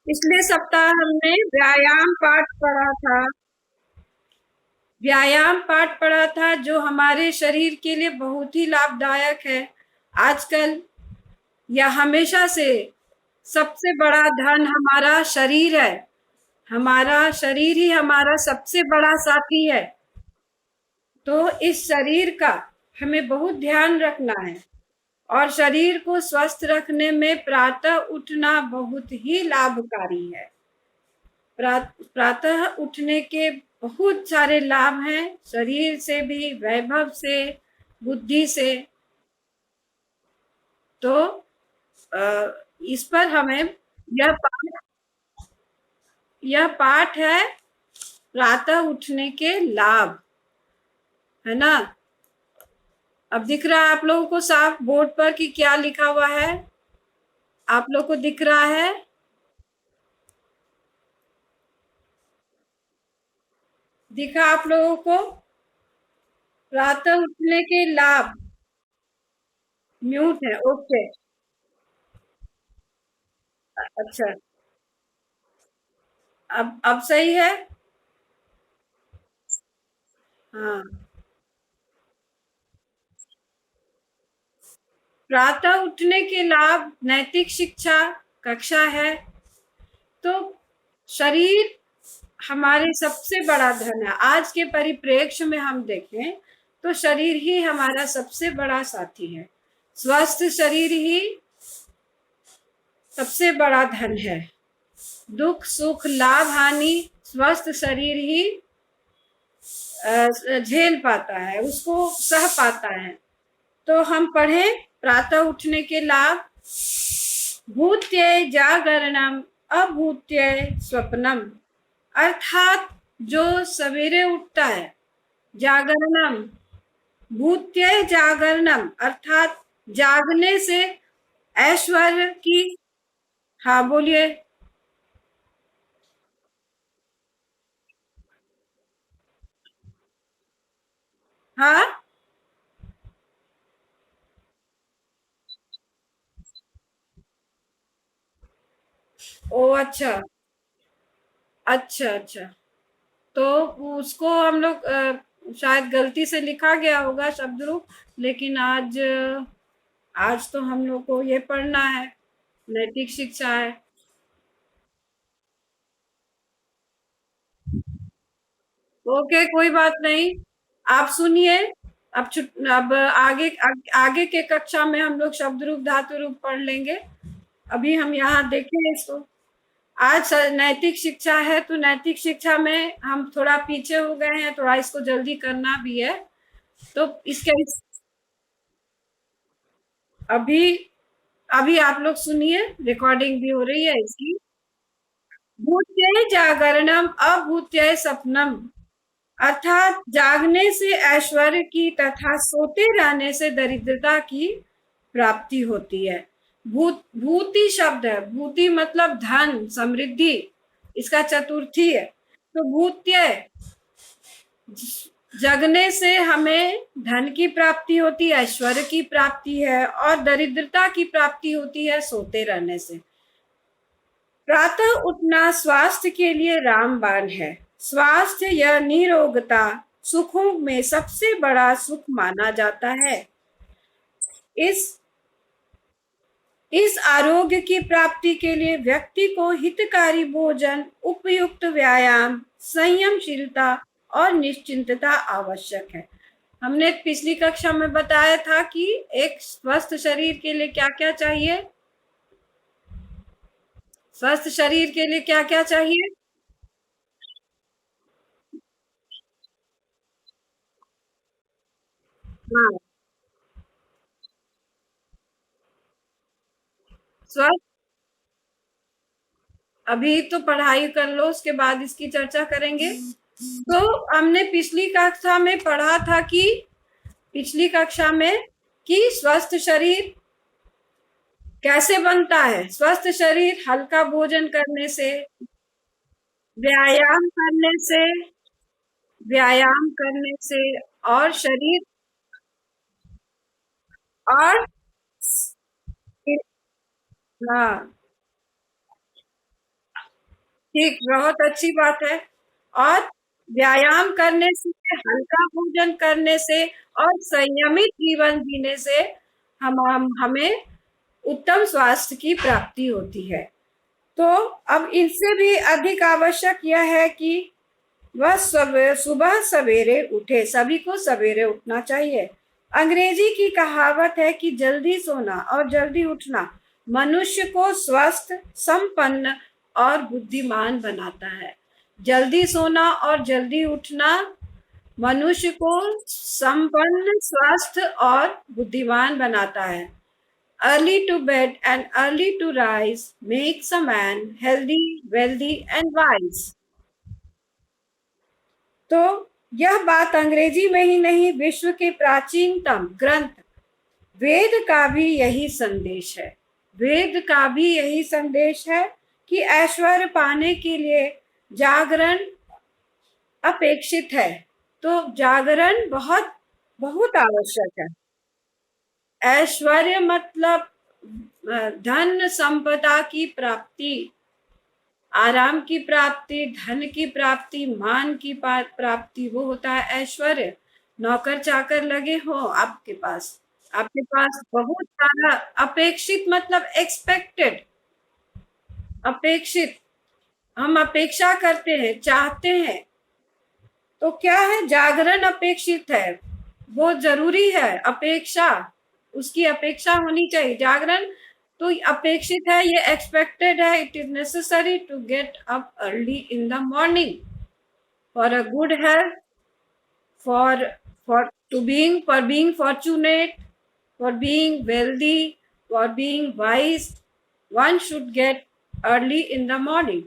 पिछले सप्ताह हमने व्यायाम पाठ पढ़ा था जो हमारे शरीर के लिए बहुत ही लाभदायक है। आजकल या हमेशा से सबसे बड़ा धन हमारा शरीर है। हमारा शरीर ही हमारा सबसे बड़ा साथी है। तो इस शरीर का हमें बहुत ध्यान रखना है और शरीर को स्वस्थ रखने में प्रातः उठना बहुत ही लाभकारी है। प्रातः उठने के बहुत सारे लाभ हैं, शरीर से भी, वैभव से, बुद्धि से। तो इस पर हमें यह पाठ है प्रातः उठने के लाभ, है ना। अब दिख रहा है आप लोगों को साफ बोर्ड पर कि क्या लिखा हुआ है? आप लोग को दिख रहा है? दिखा आप लोगों को? प्रातः उठने के लाभ। म्यूट है, ओके। अच्छा, अब सही है। हाँ, प्रातः उठने के लाभ नैतिक शिक्षा कक्षा है। तो शरीर हमारे सबसे बड़ा धन है। आज के परिप्रेक्ष्य में हम देखें तो शरीर ही हमारा सबसे बड़ा साथी है। स्वस्थ शरीर ही सबसे बड़ा धन है। दुख सुख लाभ हानि स्वस्थ शरीर ही झेल पाता है, उसको सह पाता है। तो हम पढ़ें प्रातः उठने के लाभ। भूत्यै जागरणम अभूत्यै स्वप्नम, अर्थात जो सवेरे उठता है, जागरणम, भूत्यै जागरणम अर्थात जागने से ऐश्वर्य की। हाँ बोलिए। हाँ। ओ अच्छा। अच्छा अच्छा। तो उसको हम लोग शायद गलती से लिखा गया होगा शब्द रूप। लेकिन आज तो हम लोग को ये पढ़ना है, नैतिक शिक्षा है। ओके, कोई बात नहीं। आप सुनिए। अब आगे के कक्षा में हम लोग शब्द रूप धातु रूप पढ़ लेंगे। अभी हम यहाँ देखें इसको। नैतिक शिक्षा है तो नैतिक शिक्षा में हम थोड़ा पीछे हो गए हैं, थोड़ा इसको जल्दी करना भी है। तो इसके अभी अभी आप लोग सुनिए, रिकॉर्डिंग भी हो रही है इसकी। भूत्यै जागरणम अभूत्यै सपनम, अर्थात जागने से ऐश्वर्य की तथा सोते रहने से दरिद्रता की प्राप्ति होती है। भूति शब्द है, भूति मतलब धन समृद्धि, इसका चतुर्थी है। तो भूत्य, जगने से हमें धन की प्राप्ति होती है, ऐश्वर्य की प्राप्ति है, और दरिद्रता की प्राप्ति होती है सोते रहने से। प्रातः उठना स्वास्थ्य के लिए रामबाण है। स्वास्थ्य या निरोगता सुखों में सबसे बड़ा सुख माना जाता है। इस इस आरोग्य की प्राप्ति के लिए व्यक्ति को हितकारी भोजन, उपयुक्त व्यायाम, संयमशीलता और निश्चिंतता आवश्यक है। हमने पिछली कक्षा में बताया था कि एक स्वस्थ शरीर के लिए क्या क्या चाहिए। स्वस्थ शरीर के लिए क्या क्या चाहिए? हाँ, स्वस्थ। अभी तो पढ़ाई कर लो, उसके बाद इसकी चर्चा करेंगे। तो हमने पिछली कक्षा में कि स्वस्थ शरीर कैसे बनता है। स्वस्थ शरीर हल्का भोजन करने से, व्यायाम करने से, व्यायाम करने से और शरीर और हाँ, ठीक, बहुत अच्छी बात है। और व्यायाम करने से, हल्का भोजन करने से और संयमित जीवन जीने से हम हमें उत्तम स्वास्थ्य की प्राप्ति होती है। तो अब इससे भी अधिक आवश्यक यह है कि वह सुबह सवेरे उठे। सभी को सवेरे उठना चाहिए। अंग्रेजी की कहावत है कि जल्दी सोना और जल्दी उठना मनुष्य को स्वस्थ, संपन्न और बुद्धिमान बनाता है। जल्दी सोना और जल्दी उठना मनुष्य को संपन्न, स्वस्थ और बुद्धिमान बनाता है। Early to bed and early to rise makes a man healthy, wealthy and wise. तो यह बात अंग्रेजी में ही नहीं, विश्व के प्राचीनतम ग्रंथ वेद का भी यही संदेश है। वेद का भी यही संदेश है कि ऐश्वर्य पाने के लिए जागरण अपेक्षित है। तो जागरण बहुत बहुत आवश्यक है। ऐश्वर्य मतलब धन संपदा की प्राप्ति, आराम की प्राप्ति, धन की प्राप्ति, मान की प्राप्ति, वो होता है ऐश्वर्य। नौकर चाकर लगे हो आपके पास बहुत सारा अपेक्षित, मतलब एक्सपेक्टेड, अपेक्षित, हम अपेक्षा करते हैं, चाहते हैं। तो क्या है, जागरण अपेक्षित है, वो जरूरी है। अपेक्षा, उसकी अपेक्षा होनी चाहिए। जागरण तो अपेक्षित है, ये एक्सपेक्टेड है। It is necessary to get up early in the morning for a good health, for being fortunate, for being wealthy, for being wise. One should get early in the morning,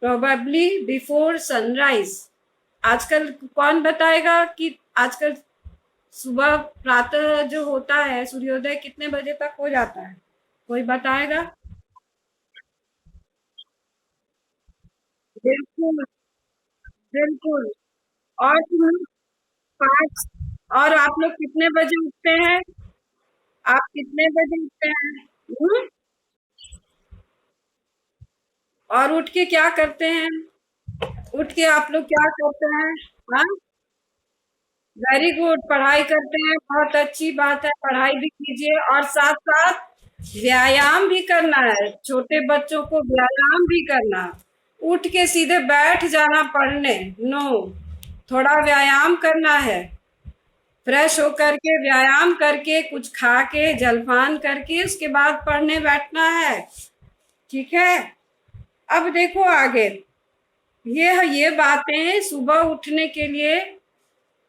probably before sunrise. आजकल कौन बताएगा कि आजकल सुबह प्रातः जो होता है सूर्योदय कितने बजे तक हो जाता है? कोई बताएगा? बिल्कुल, बिल्कुल। और तुम 5, और आप लोग कितने बजे उठते हैं? आप कितने बजे उठते हैं? और उठ के क्या करते हैं? उठ के आप लोग क्या करते हैं? हाँ, वेरी गुड, पढ़ाई करते हैं, बहुत अच्छी बात है। पढ़ाई भी कीजिए और साथ साथ व्यायाम भी करना है। छोटे बच्चों को व्यायाम भी करना, उठ के सीधे बैठ जाना पढ़ने, नो, थोड़ा व्यायाम करना है। फ्रेश होकर के, व्यायाम करके, कुछ खा के, जलपान करके उसके बाद पढ़ने बैठना है। ठीक है? अब देखो आगे, ये बातें सुबह उठने के लिए,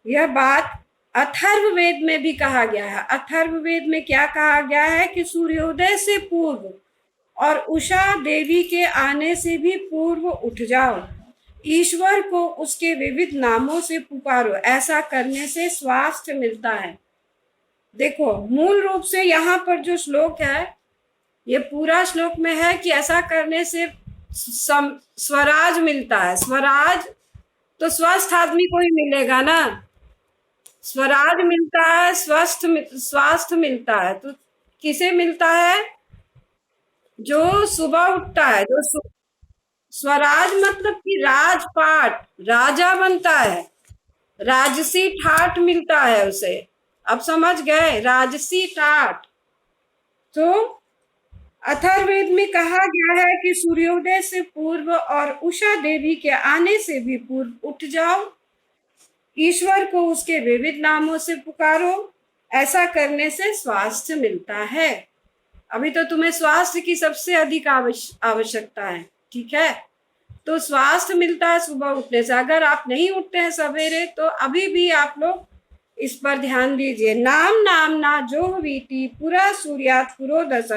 यह बात अथर्ववेद में भी कहा गया है। अथर्ववेद में क्या कहा गया है कि सूर्योदय से पूर्व और उषा देवी के आने से भी पूर्व उठ जाओ, ईश्वर को उसके विविध नामों से पुकारो। ऐसा करने से स्वास्थ्य मिलता है। देखो, मूल रूप से यहाँ पर जो श्लोक है, ये पूरा श्लोक में है कि ऐसा करने से स्वराज मिलता है। स्वराज तो स्वस्थ आदमी को ही मिलेगा ना। स्वराज मिलता है, स्वास्थ्य मिलता है। तो किसे मिलता है? जो सुबह उठता है, जो स्वराज मतलब कि राजपाट, राजा बनता है, राजसी ठाठ मिलता है उसे। अब समझ गए? राजसी ठाठ। तो अथर्ववेद में कहा गया है कि सूर्योदय से पूर्व और उषा देवी के आने से भी पूर्व उठ जाओ, ईश्वर को उसके विविध नामों से पुकारो। ऐसा करने से स्वास्थ्य मिलता है। अभी तो तुम्हें स्वास्थ्य की सबसे अधिक आवश्यकता है। ठीक है? तो स्वास्थ्य मिलता है सुबह उठने से। अगर आप नहीं उठते हैं सवेरे, तो अभी भी आप लोग इस पर ध्यान दीजिए। नाम नामना जो वीति पुरा सूर्यात पुरोदस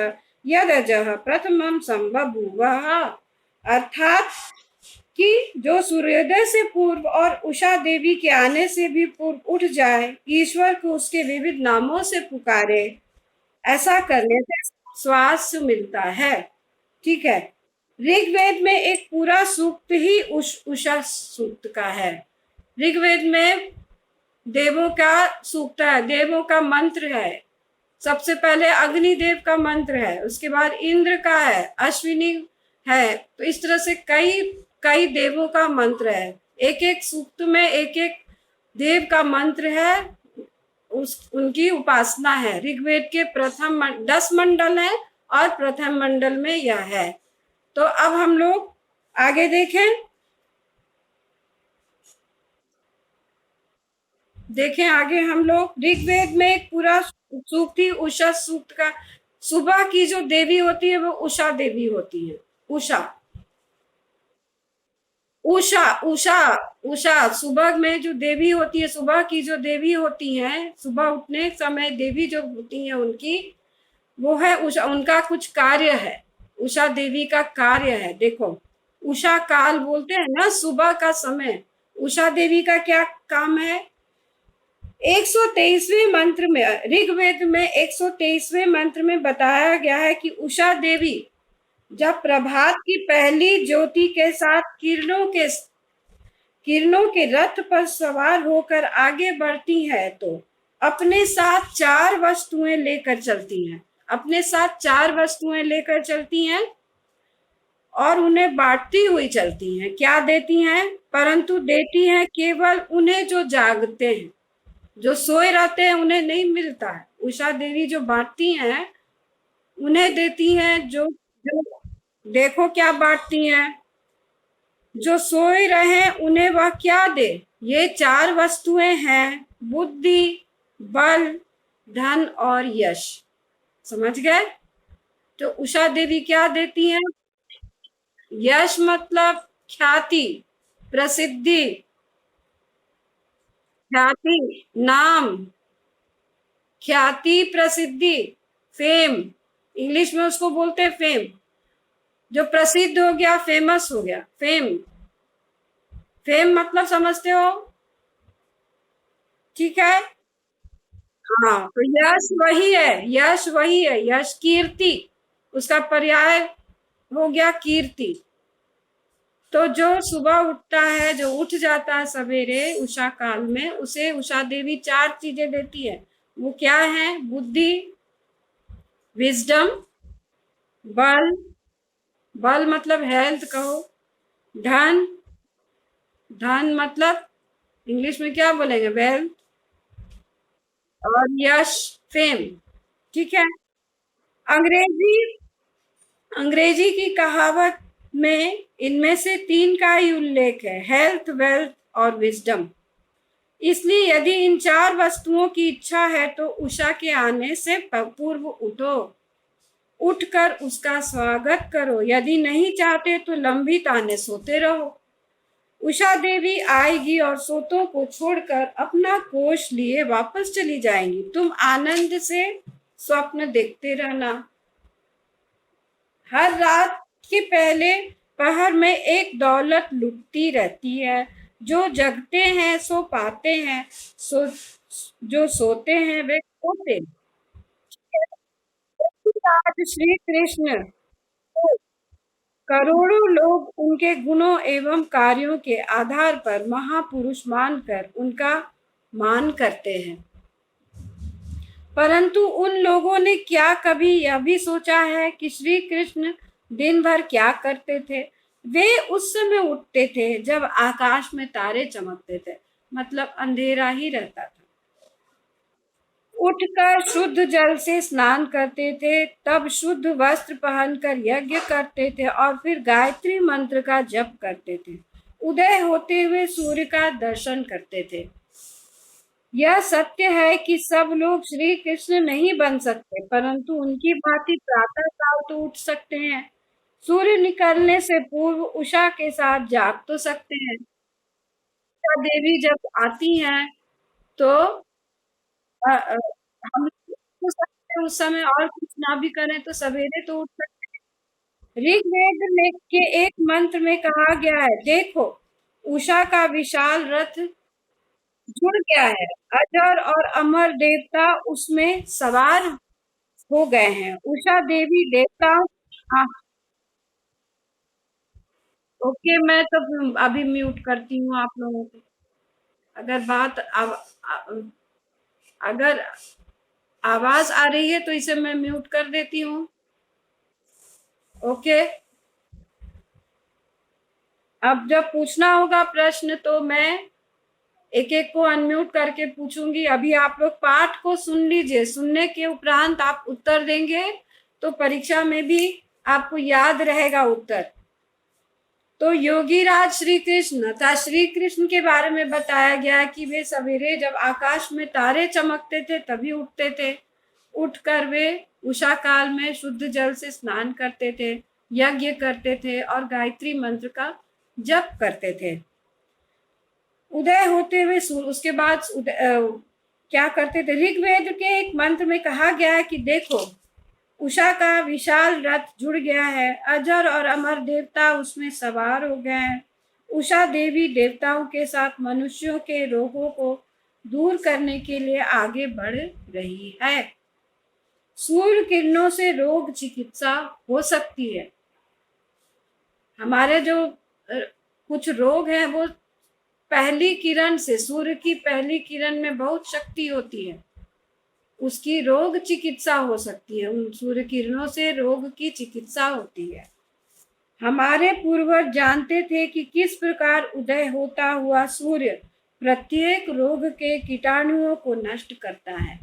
यदजः प्रथमम संबभूवः। अर्थात कि जो सूर्योदय से पूर्व और उषा देवी के आने से भी पूर्व उठ जाए, ईश्वर को उसके विविध नामों से पुकारे। ऐसा करने से स्वास्थ्य मिलता है। ठीक है? ऋग्वेद में एक पूरा सूक्त ही उषा सूक्त का है। ऋग्वेद में देवों का सूक्त है, देवों का मंत्र है। सबसे पहले अग्निदेव का मंत्र है, उसके बाद इंद्र का है, अश्विनी है। तो इस तरह से कई कई देवों का मंत्र है, एक एक सूक्त में एक एक देव का मंत्र है, उस उनकी उपासना है। ऋग्वेद के प्रथम 10 मंडल है और प्रथम मंडल में यह है। तो अब हम लोग आगे देखें, आगे हम लोग ऋग्वेद में एक पूरा सूक्त ही उषा सूक्त का। सुबह की जो देवी होती है वो उषा देवी होती है। उषा उषा उषा उषा सुबह में जो देवी होती है, सुबह की जो देवी होती है, सुबह उठने समय देवी जो होती है उनकी, वो है उषा। उनका कुछ कार्य है, उषा देवी का कार्य है। देखो, उषा काल बोलते हैं ना, सुबह का समय। उषा देवी का क्या काम है? 123वें मंत्र में, ऋग्वेद में 123वें मंत्र में बताया गया है कि उषा देवी जब प्रभात की पहली ज्योति के साथ किरणों के रथ पर सवार होकर आगे बढ़ती है तो अपने साथ चार वस्तुएं लेकर चलती हैं। अपने साथ चार वस्तुएं लेकर चलती हैं और उन्हें बांटती हुई चलती हैं। क्या देती हैं? परंतु देती हैं केवल उन्हें जो जागते हैं, जो सोए रहते हैं उन्हें नहीं मिलता है। उषा देवी जो बांटती हैं उन्हें देती हैं जो जो देखो क्या बांटती हैं, जो सोए रहे उन्हें वह क्या दे? ये चार वस्तुएं हैं, बुद्धि, बल, धन और यश। समझ गए? तो उषा देवी क्या देती हैं? यश मतलब ख्याति, प्रसिद्धि, ख्याति, नाम, ख्याति, प्रसिद्धि, फेम। इंग्लिश में उसको बोलते हैं फेम। जो प्रसिद्ध हो गया, फेमस हो गया, फेम। फेम मतलब समझते हो? ठीक है। हाँ, तो यश वही है, यश वही है, यश कीर्ति, उसका पर्याय हो गया कीर्ति। तो जो सुबह उठता है, जो उठ जाता है सवेरे उषा काल में, उसे उषा देवी चार चीजें देती है। वो क्या है? बुद्धि, विजडम, बल, बल मतलब हेल्थ कहो, धन, धन मतलब इंग्लिश में क्या बोलेंगे? वेल्थ। और यश, फेम। ठीक है। अंग्रेजी अंग्रेजी की कहावत में इनमें से तीन का ही उल्लेख है, हेल्थ, वेल्थ और विजडम। इसलिए यदि इन चार वस्तुओं की इच्छा है तो उषा के आने से पूर्व उठो, उठकर उसका स्वागत करो। यदि नहीं चाहते तो लंबी ताने सोते रहो। उषा देवी आएगी और सोतों को छोड़कर अपना कोष लिए वापस चली जाएंगी। तुम आनंद से स्वप्न देखते रहना। हर रात के पहले पहर में एक दौलत लुटती रहती है। जो जगते हैं सो पाते हैं, जो सोते हैं वे खोते हैं। आज श्री कृष्ण को करोड़ों लोग उनके गुणों एवं कार्यों के आधार पर महापुरुष मानकर उनका मान करते हैं। परंतु उन लोगों ने क्या कभी यह भी सोचा है कि श्री कृष्ण दिन भर क्या करते थे? वे उस समय उठते थे जब आकाश में तारे चमकते थे, मतलब अंधेरा ही रहता था। उठकर शुद्ध जल से स्नान करते थे, तब शुद्ध वस्त्र पहनकर यज्ञ करते थे और फिर गायत्री मंत्र का जप करते थे। उदय होते हुए सूर्य का दर्शन करते थे। यह सत्य है कि सब लोग श्री कृष्ण नहीं बन सकते, परंतु उनकी भांति प्रातः काल तो उठ सकते हैं। सूर्य निकलने से पूर्व उषा के साथ जाग तो सकते हैं। उषा देवी जब आती हैं तो हम तो सकते हैं, उस समय और कुछ ना भी करें तो सवेरे तो उठ सकते हैं। ऋग्वेद में के एक मंत्र में कहा गया है, देखो उषा का विशाल रथ जुड़ गया है, अजर और अमर देवता उसमें सवार हो गए हैं। उषा देवी देवताओं। हाँ, ओके, मैं तो अभी म्यूट करती हूँ आप लोगों को। अगर बात अगर आवाज आ रही है तो इसे मैं म्यूट कर देती हूँ। ओके। अब जब पूछना होगा प्रश्न तो मैं एक एक को अनम्यूट करके पूछूंगी। अभी आप लोग पाठ को सुन लीजिए, सुनने के उपरांत आप उत्तर देंगे तो परीक्षा में भी आपको याद रहेगा उत्तर। तो योगी राज श्री कृष्ण था, श्री कृष्ण के बारे में बताया गया कि वे सवेरे जब आकाश में तारे चमकते थे तभी उठते थे। उठकर वे उषा काल में शुद्ध जल से स्नान करते थे, यज्ञ करते थे और गायत्री मंत्र का जप करते थे। उदय होते हुए उसके बाद क्या करते थे? ऋग्वेद के एक मंत्र में कहा गया है कि देखो, उषा का विशाल रथ जुड़ गया है, अजर और अमर देवता उसमें सवार हो गए हैं। उषा देवी देवताओं के साथ मनुष्यों के रोगों को दूर करने के लिए आगे बढ़ रही है। सूर्य किरणों से रोग चिकित्सा हो सकती है। हमारे जो कुछ रोग हैं वो पहली किरण से, सूर्य की पहली किरण में बहुत शक्ति होती है, उसकी रोग चिकित्सा हो सकती है। उन सूर्य किरणों से रोग की चिकित्सा होती है। हमारे पूर्वज जानते थे कि किस प्रकार उदय होता हुआ सूर्य प्रत्येक रोग के कीटाणुओं को नष्ट करता है।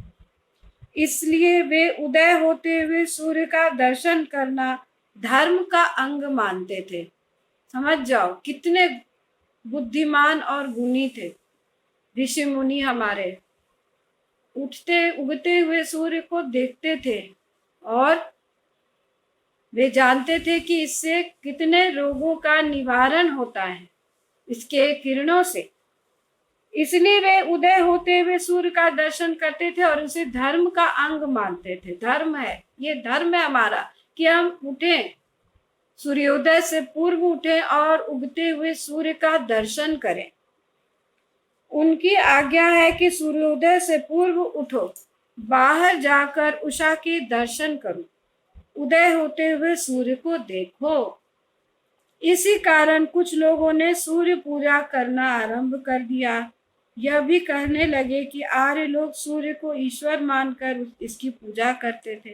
इसलिए वे उदय होते हुए सूर्य का दर्शन करना धर्म का अंग मानते थे। समझ जाओ कितने बुद्धिमान और गुणी थे ऋषि मुनि हमारे। उठते उगते हुए सूर्य को देखते थे और वे जानते थे कि इससे कितने रोगों का निवारण होता है, इसके किरणों से। इसलिए वे उदय होते हुए सूर्य का दर्शन करते थे और उसे धर्म का अंग मानते थे। धर्म है, ये धर्म है हमारा कि हम उठें, सूर्योदय से पूर्व उठें और उगते हुए सूर्य का दर्शन करें। उनकी आज्ञा है कि सूर्योदय से पूर्व उठो, बाहर जाकर उषा के दर्शन करो, उदय होते हुए सूर्य को देखो। इसी कारण कुछ लोगों ने सूर्य पूजा करना आरंभ कर दिया। यह भी कहने लगे कि आर्य लोग सूर्य को ईश्वर मानकर इसकी पूजा करते थे,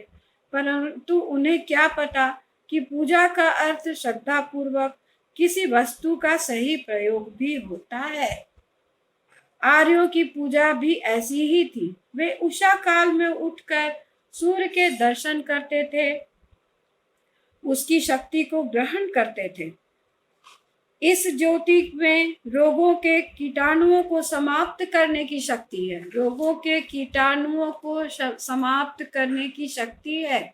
परंतु उन्हें क्या पता कि पूजा का अर्थ श्रद्धा पूर्वक किसी वस्तु का सही प्रयोग भी होता है। आर्यों की पूजा भी ऐसी ही थी। वे उषा काल में उठकर सूर्य के दर्शन करते थे, उसकी शक्ति को ग्रहण करते थे। इस ज्योति में रोगों के कीटाणुओं को समाप्त करने की शक्ति है। रोगों के कीटाणुओं को समाप्त करने की शक्ति है।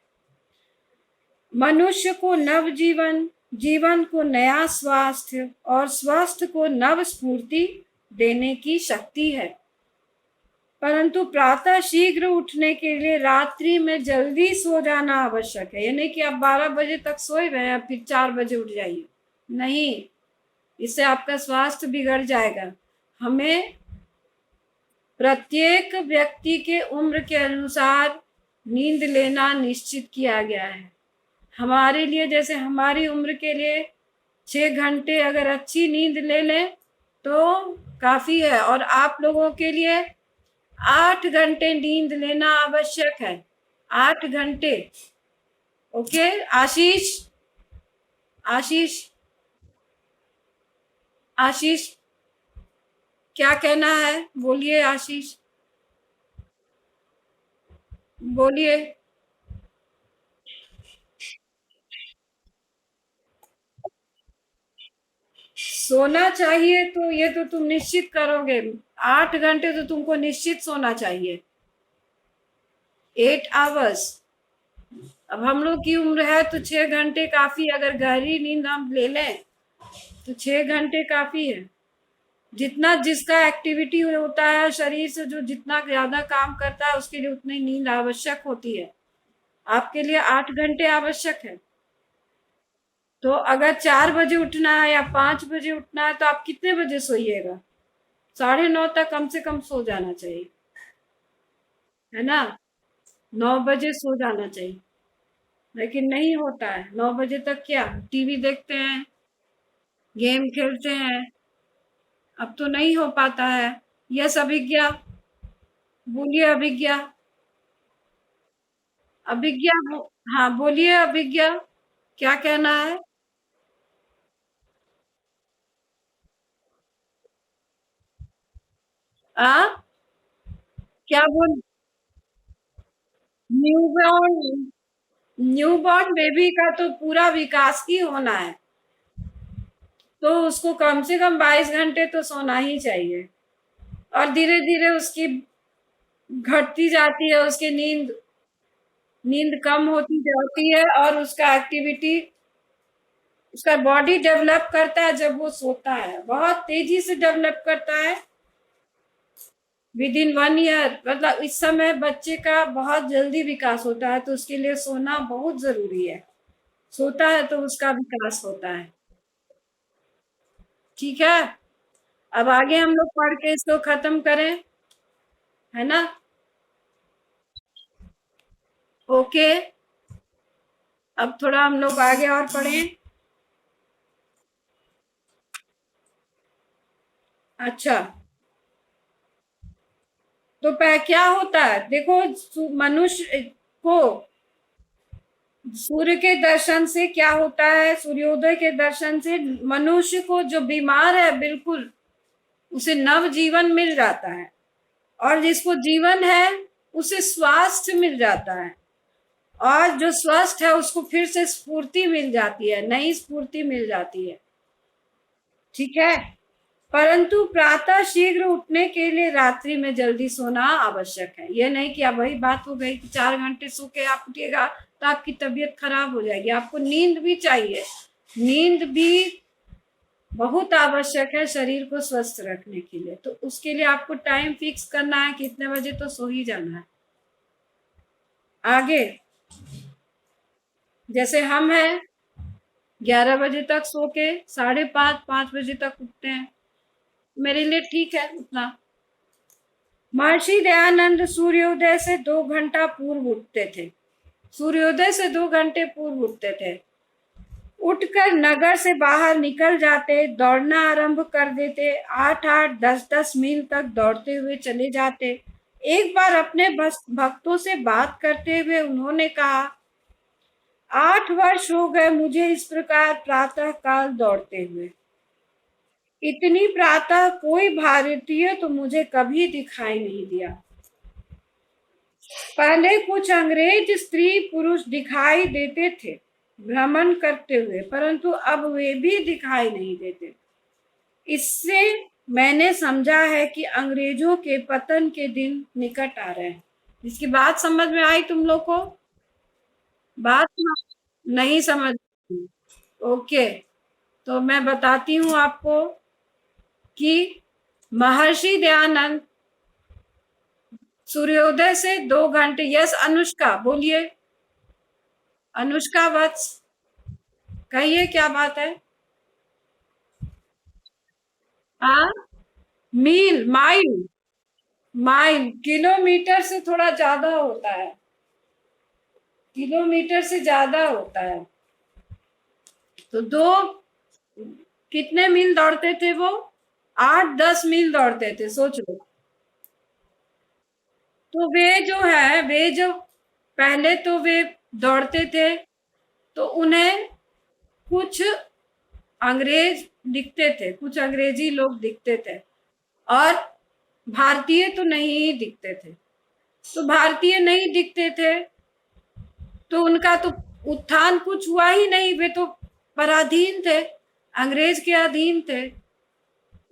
मनुष्य को नव जीवन, जीवन को नया स्वास्थ्य और स्वास्थ्य को नव स्फूर्ति देने की शक्ति है। परंतु प्रातः शीघ्र उठने के लिए रात्रि में जल्दी सो जाना आवश्यक है। यानी कि आप 12 बजे तक सोए रहे हैं फिर 4 बजे उठ जाइए, नहीं, इससे आपका स्वास्थ्य बिगड़ जाएगा। हमें प्रत्येक व्यक्ति के उम्र के अनुसार नींद लेना निश्चित किया गया है। हमारे लिए, जैसे हमारी उम्र के लिए 6 घंटे अगर अच्छी नींद ले लें तो काफ़ी है, और आप लोगों के लिए 8 घंटे नींद लेना आवश्यक है। 8 घंटे। ओके आशीष, आशीष, आशीष क्या कहना है? बोलिए आशीष, बोलिए। सोना चाहिए तो ये तो तुम निश्चित करोगे, 8 घंटे तो तुमको निश्चित सोना चाहिए, 8 आवर्स। अब हम लोग की उम्र है तो 6 घंटे काफी, अगर गहरी नींद हम ले लें तो 6 घंटे काफी है। जितना जिसका एक्टिविटी होता है शरीर से, जो जितना ज्यादा काम करता है उसके लिए उतनी नींद आवश्यक होती है। आपके लिए 8 घंटे आवश्यक है। तो अगर 4 बजे उठना है या 5 बजे उठना है तो आप कितने बजे सोइएगा? 9:30 तक कम से कम सो जाना चाहिए, है ना? 9 बजे सो जाना चाहिए, लेकिन नहीं होता है। 9 बजे तक क्या टीवी देखते हैं, गेम खेलते हैं, अब तो नहीं हो पाता है। यस अभिज्ञा, बोलिए अभिज्ञा, अभिज्ञा हाँ बोलिए अभिज्ञा, क्या कहना है? आ क्या बोल न्यूबॉर्न न्यूबॉर्न बेबी का तो पूरा विकास ही होना है, तो उसको कम से कम 22 घंटे तो सोना ही चाहिए। और धीरे धीरे उसकी घटती जाती है, उसकी नींद नींद कम होती जाती है, और उसका एक्टिविटी, उसका बॉडी डेवलप करता है जब वो सोता है, बहुत तेजी से डेवलप करता है। विद इन 1 ईयर, मतलब इस समय बच्चे का बहुत जल्दी विकास होता है, तो उसके लिए सोना बहुत जरूरी है। सोता है तो उसका विकास होता है। ठीक है, अब आगे हम लोग पढ़ के इसको खत्म करें, है ना? ओके, अब थोड़ा हम लोग आगे और पढ़ें। अच्छा, तो क्या होता है, देखो, मनुष्य को सूर्य के दर्शन से क्या होता है, सूर्योदय के दर्शन से मनुष्य को, जो बीमार है बिल्कुल, उसे नव जीवन मिल जाता है। और जिसको जीवन है उसे स्वास्थ्य मिल जाता है। और जो स्वस्थ है उसको फिर से स्फूर्ति मिल जाती है, नई स्फूर्ति मिल जाती है। ठीक है, परंतु प्रातः शीघ्र उठने के लिए रात्रि में जल्दी सोना आवश्यक है। यह नहीं कि अब वही बात हो गई कि 4 घंटे सो के आप उठिएगा तो आपकी तबीयत खराब हो जाएगी। आपको नींद भी चाहिए, नींद भी बहुत आवश्यक है शरीर को स्वस्थ रखने के लिए। तो उसके लिए आपको टाइम फिक्स करना है कि इतने बजे तो सो ही जाना है। आगे, जैसे हम हैं, 11 बजे तक सो के 5:30 5 बजे तक उठते हैं, मेरे लिए ठीक है उतना। महर्षि दयानंद सूर्योदय से 2 घंटा पूर्व उठते थे, सूर्योदय से 2 घंटे पूर्व उठते थे। उठकर नगर से बाहर निकल जाते, दौड़ना आरंभ कर देते, 8 8 10 10 मील तक दौड़ते हुए चले जाते। एक बार अपने भक्तों से बात करते हुए उन्होंने कहा, 8 वर्ष हो गए मुझे इस प्रकार प्रातः काल दौड़ते हुए। इतनी प्रातः कोई भारतीय तो मुझे कभी दिखाई नहीं दिया। पहले कुछ अंग्रेज स्त्री पुरुष दिखाई देते थे भ्रमण करते हुए, परंतु अब वे भी दिखाई नहीं देते। इससे मैंने समझा है कि अंग्रेजों के पतन के दिन निकट आ रहे हैं। इसकी बात समझ में आई तुम लोग को? बात नहीं समझ? ओके, तो मैं बताती हूँ आपको कि महर्षि दयानंद सूर्योदय से 2 घंटे, यस अनुष्का बोलिए, अनुष्का वत्स कहिए क्या बात है? हाँ, मील, माइल, माइल किलोमीटर से थोड़ा ज्यादा होता है, किलोमीटर से ज्यादा होता है। तो कितने मील दौड़ते थे वो? 8 10 मील दौड़ते थे, सोच लो। तो वे जो है, वे जो पहले तो वे दौड़ते थे, तो उन्हें कुछ अंग्रेज दिखते थे, कुछ अंग्रेजी लोग दिखते थे, और भारतीय तो नहीं ही दिखते थे। तो भारतीय नहीं दिखते थे तो उनका तो उत्थान कुछ हुआ ही नहीं, वे तो पराधीन थे, अंग्रेज के अधीन थे।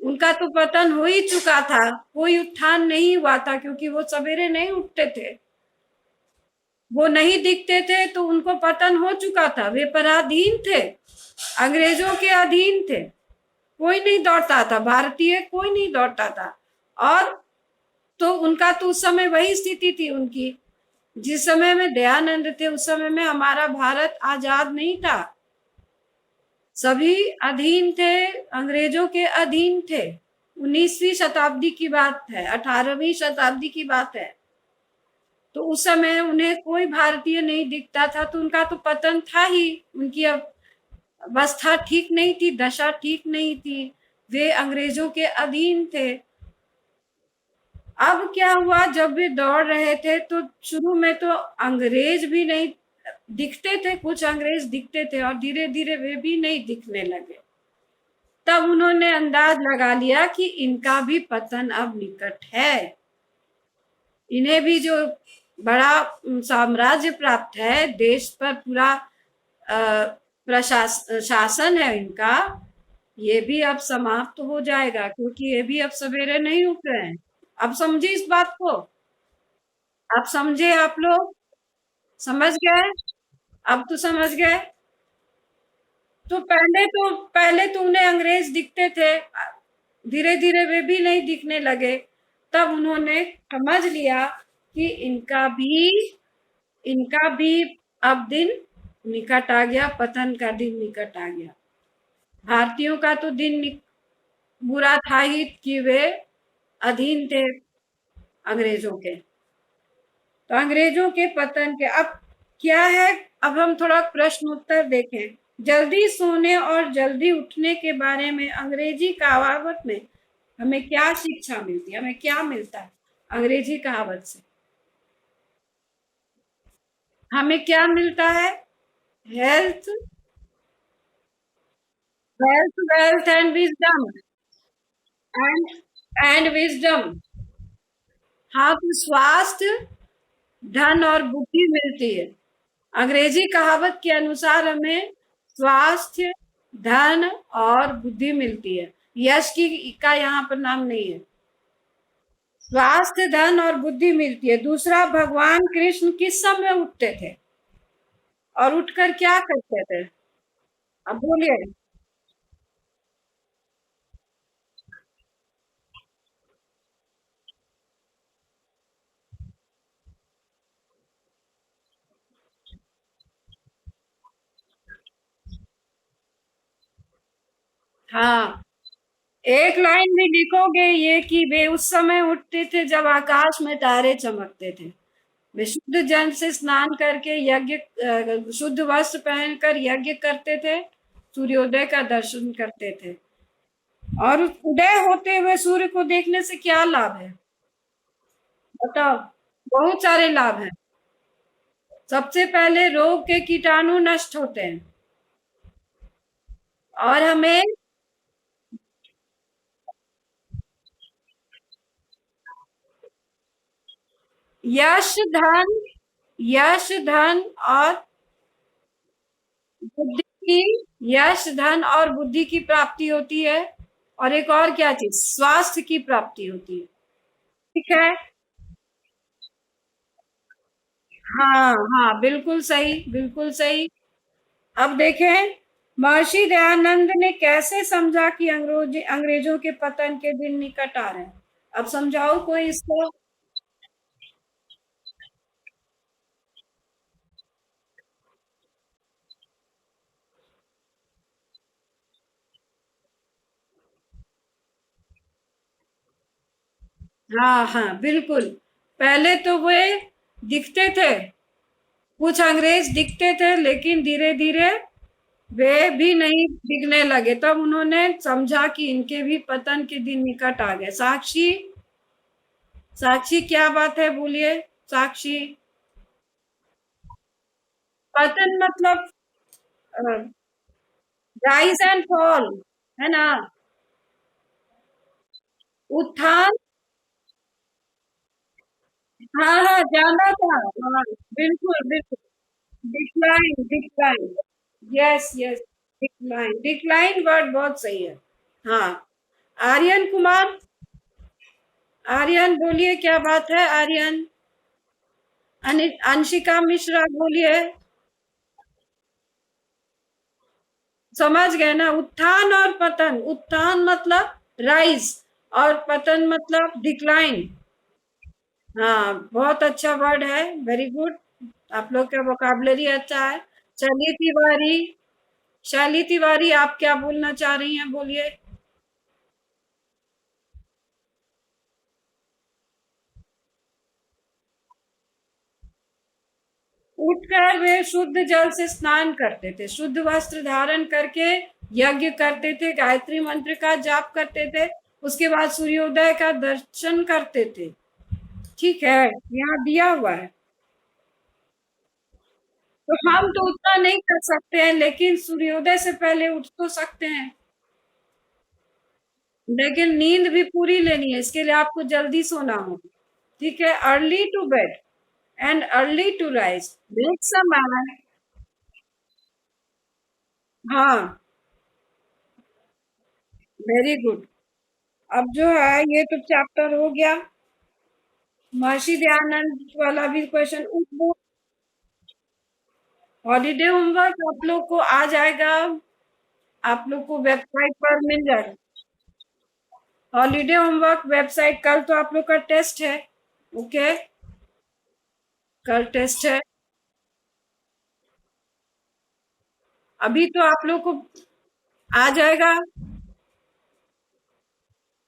उनका तो पतन हो ही चुका था, कोई उत्थान नहीं हुआ था, क्योंकि वो सवेरे नहीं उठते थे, वो नहीं दिखते थे, तो उनको पतन हो चुका था, वे पराधीन थे, अंग्रेजों के अधीन थे। कोई नहीं दौड़ता था, भारतीय कोई नहीं दौड़ता था। और तो उनका तो उस समय वही स्थिति थी उनकी, जिस समय में दयानंद थे उस समय में हमारा भारत आजाद नहीं था, सभी अधीन थे, अंग्रेजों के अधीन थे। 19वीं शताब्दी की बात है, 18वीं शताब्दी की बात है। तो उस समय उन्हें कोई भारतीय नहीं दिखता था, तो उनका तो पतन था ही, उनकी अवस्था ठीक नहीं थी, दशा ठीक नहीं थी, वे अंग्रेजों के अधीन थे। अब क्या हुआ, जब वे दौड़ रहे थे तो शुरू में तो अंग्रेज भी नहीं दिखते थे, कुछ अंग्रेज दिखते थे, और धीरे धीरे वे भी नहीं दिखने लगे। तब उन्होंने अंदाज लगा लिया कि इनका भी पतन अब निकट है। इन्हें भी जो बड़ा साम्राज्य प्राप्त है, देश पर पूरा शासन है इनका, ये भी अब समाप्त हो जाएगा, क्योंकि ये भी अब सवेरे नहीं उठ रहे हैं। अब समझिए इस बात को। आप समझे? आप लोग समझ गए? अब तो समझ गए। तो पहले तो उन्हें अंग्रेज दिखते थे, धीरे धीरे वे भी नहीं दिखने लगे। तब उन्होंने समझ लिया कि इनका भी अब दिन निकट आ गया, पतन का दिन निकट आ गया। भारतीयों का तो बुरा था ही कि वे अधीन थे अंग्रेजों के। तो अंग्रेजों के पतन के अब क्या है, अब हम थोड़ा प्रश्न उत्तर देखें। जल्दी सोने और जल्दी उठने के बारे में अंग्रेजी कहावत में हमें क्या शिक्षा मिलती है, हमें क्या मिलता है अंग्रेजी कहावत से? हमें क्या मिलता है? Health, wealth, wealth and wisdom, and wisdom. हाँ, तो स्वास्थ्य, धन और बुद्धि मिलती है। अंग्रेजी कहावत के अनुसार हमें स्वास्थ्य, धन और बुद्धि मिलती है। यश की का यहाँ पर नाम नहीं है। स्वास्थ्य, धन और बुद्धि मिलती है। दूसरा, भगवान कृष्ण किस समय उठते थे और उठकर क्या करते थे? अब बोलिए। हाँ, एक लाइन में लिखोगे ये कि वे उस समय उठते थे जब आकाश में तारे चमकते थे। वे शुद्ध जल से स्नान करके शुद्ध वस्त्र पहनकर यज्ञ करते थे, सूर्योदय का दर्शन करते थे। और उस उदय होते हुए सूर्य को देखने से क्या लाभ है? बताओ। बहुत सारे लाभ हैं। सबसे पहले रोग के कीटाणु नष्ट होते हैं और हमें यश, धन, यश, धन और बुद्धि यश, धन और बुद्धि की प्राप्ति होती है। और एक और क्या चीज? स्वास्थ्य की प्राप्ति होती है। ठीक है। हाँ हाँ, बिल्कुल सही, बिल्कुल सही। अब देखें, महर्षि दयानंद ने कैसे समझा कि अंग्रेजों के पतन के दिन निकट आ रहे हैं? अब समझाओ कोई इसको। हाँ हाँ, बिल्कुल। पहले तो वे दिखते थे, कुछ अंग्रेज दिखते थे, लेकिन धीरे धीरे वे भी नहीं दिखने लगे। तब उन्होंने समझा कि इनके भी पतन के दिन निकट आ गए। साक्षी, साक्षी क्या बात है, बोलिए साक्षी। पतन मतलब राइज एंड फॉल, है ना? उत्थान। हाँ हाँ, जाना था। हाँ, बिल्कुल बिल्कुल। Decline, decline. Yes yes, decline, decline word बहुत सही है। हाँ। आर्यन कुमार, आर्यन बोलिए क्या बात है आर्यन। अंशिका मिश्रा बोलिए। समझ गए ना? उत्थान और पतन। उत्थान मतलब राइज और पतन मतलब डिक्लाइन। हाँ, बहुत अच्छा वर्ड है, वेरी गुड। आप लोग का वोकाबलरी अच्छा है। चलिए तिवारी, शैली तिवारी, आप क्या बोलना चाह रही हैं, बोलिए। उठकर वे शुद्ध जल से स्नान करते थे, शुद्ध वस्त्र धारण करके यज्ञ करते थे, गायत्री मंत्र का जाप करते थे, उसके बाद सूर्योदय का दर्शन करते थे। ठीक है, यहाँ दिया हुआ है। तो हम तो उतना नहीं कर सकते हैं, लेकिन सूर्योदय से पहले उठ तो सकते हैं। लेकिन नींद भी पूरी लेनी है, इसके लिए आपको जल्दी सोना होगा। ठीक है, early to bed and early to rise, make some. हाँ, वेरी गुड। अब जो है ये तो चैप्टर हो गया। महर्षि दयानंद वाला भी क्वेश्चन उठ। हॉलीडे होमवर्क आप लोग को आ जाएगा, आप लोग को वेबसाइट पर मिल जाएगा। हॉलीडे होमवर्क वेबसाइट, कल तो आप लोग का टेस्ट है। ओके, कल टेस्ट है। अभी तो आप लोग को आ जाएगा।